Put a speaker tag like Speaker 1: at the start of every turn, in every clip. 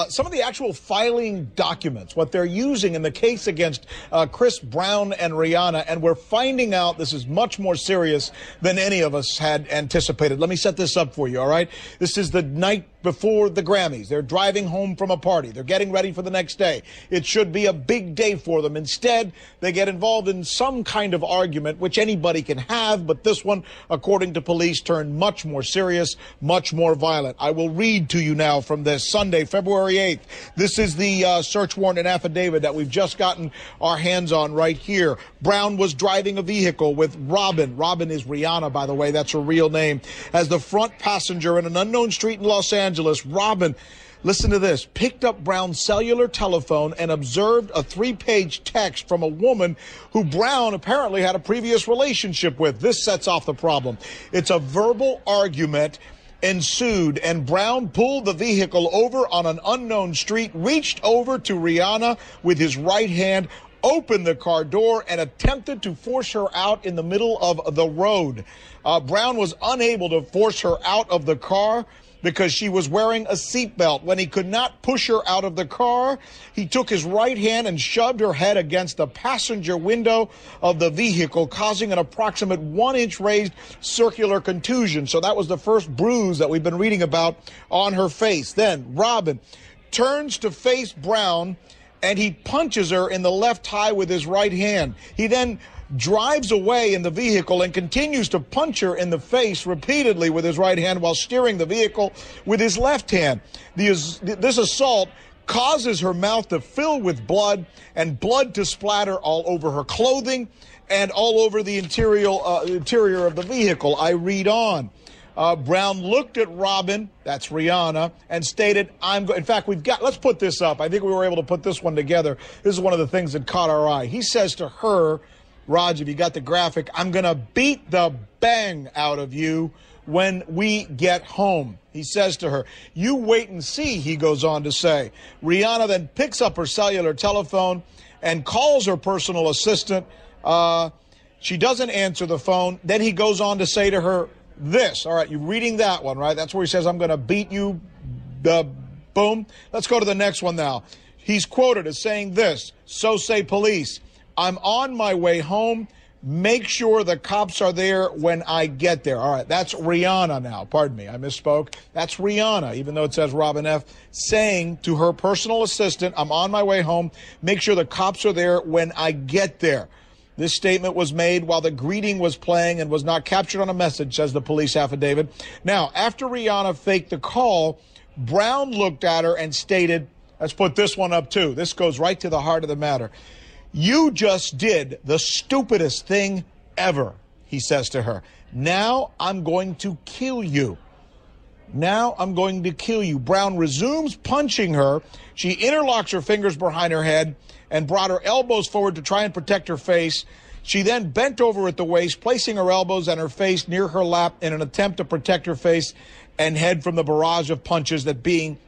Speaker 1: Some of the actual filing documents, what they're using in the case against Chris Brown and Rihanna, and we're finding out this is much more serious than any of us had anticipated. Let me set this up for you, all right? This is the night before the Grammys. They're driving home from a party. They're getting ready for the next day. It should be a big day for them. Instead, they get involved in some kind of argument, which anybody can have, but this one, according to police, turned much more serious, much more violent. I will read to you now from this Sunday, February 8th. This is the search warrant and affidavit that we've just gotten our hands on right here. Brown was driving a vehicle with Robin. Robin is Rihanna, by the way. That's her real name. As the front passenger in an unknown street in Los Angeles, Robin, listen to this, picked up Brown's cellular telephone and observed a 3-page text from a woman who Brown apparently had a previous relationship with. This sets off the problem. It's a verbal argument ensued, and Brown pulled the vehicle over on an unknown street, reached over to Rihanna with his right hand, opened the car door, and attempted to force her out in the middle of the road. Brown was unable to force her out of the car because she was wearing a seatbelt. When he could not push her out of the car, he took his right hand and shoved her head against the passenger window of the vehicle, causing an approximate 1-inch raised circular contusion. So that was the first bruise that we've been reading about on her face. Then Robin turns to face Brown, and he punches her in the left thigh with his right hand. He then drives away in the vehicle and continues to punch her in the face repeatedly with his right hand while steering the vehicle with his left hand. This assault causes her mouth to fill with blood and blood to splatter all over her clothing and all over the interior of the vehicle. I read on. Brown looked at Robin, that's Rihanna, and stated, in fact, let's put this up. I think we were able to put this one together. This is one of the things that caught our eye. He says to her, Raj, if you got the graphic, I'm going to beat the bang out of you when we get home. He says to her, you wait and see, he goes on to say. Rihanna then picks up her cellular telephone and calls her personal assistant. She doesn't answer the phone. Then he goes on to say to her this. All right, you're reading that one, right? That's where he says, I'm going to beat you, boom. Let's go to the next one now. He's quoted as saying this, so say police. I'm on my way home. Make sure the cops are there when I get there. All right, that's Rihanna now. Pardon me, I misspoke. That's Rihanna, even though it says Robin F., saying to her personal assistant, I'm on my way home. Make sure the cops are there when I get there. This statement was made while the greeting was playing and was not captured on a message, says the police affidavit. Now, after Rihanna faked the call, Brown looked at her and stated, let's put this one up too. This goes right to the heart of the matter. You just did the stupidest thing ever, he says to her. Now I'm going to kill you. Now I'm going to kill you. Brown resumes punching her. She interlocks her fingers behind her head and brought her elbows forward to try and protect her face. She then bent over at the waist, placing her elbows and her face near her lap in an attempt to protect her face and head from the barrage of punches that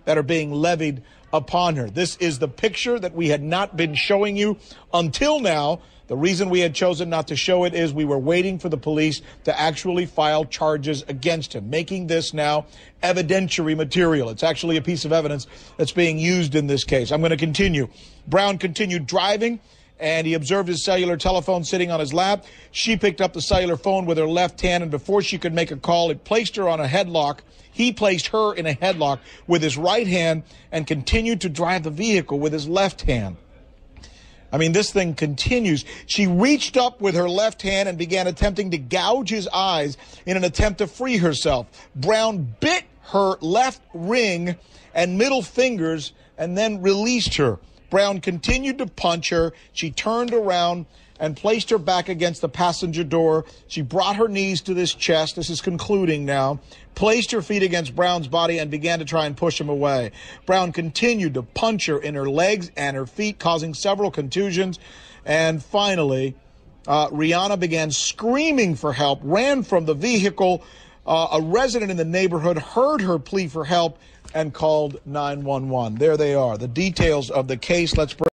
Speaker 1: are being levied upon her. This is the picture that we had not been showing you until now. The reason we had chosen not to show it is we were waiting for the police to actually file charges against him, making this now evidentiary material. It's actually a piece of evidence that's being used in this case. I'm going to continue. Brown continued driving, and he observed his cellular telephone sitting on his lap. She picked up the cellular phone with her left hand, and before she could make a call, it placed her on a headlock. He placed her in a headlock with his right hand and continued to drive the vehicle with his left hand. I mean, this thing continues. She reached up with her left hand and began attempting to gouge his eyes in an attempt to free herself. Brown bit her left ring and middle fingers and then released her. Brown continued to punch her. She turned around and placed her back against the passenger door. She brought her knees to his chest. This is concluding now. Placed her feet against Brown's body and began to try and push him away. Brown continued to punch her in her legs and her feet, causing several contusions. And finally, Rihanna began screaming for help, ran from the vehicle. A resident in the neighborhood heard her plea for help and called 911. There they are, the details of the case. Let's bring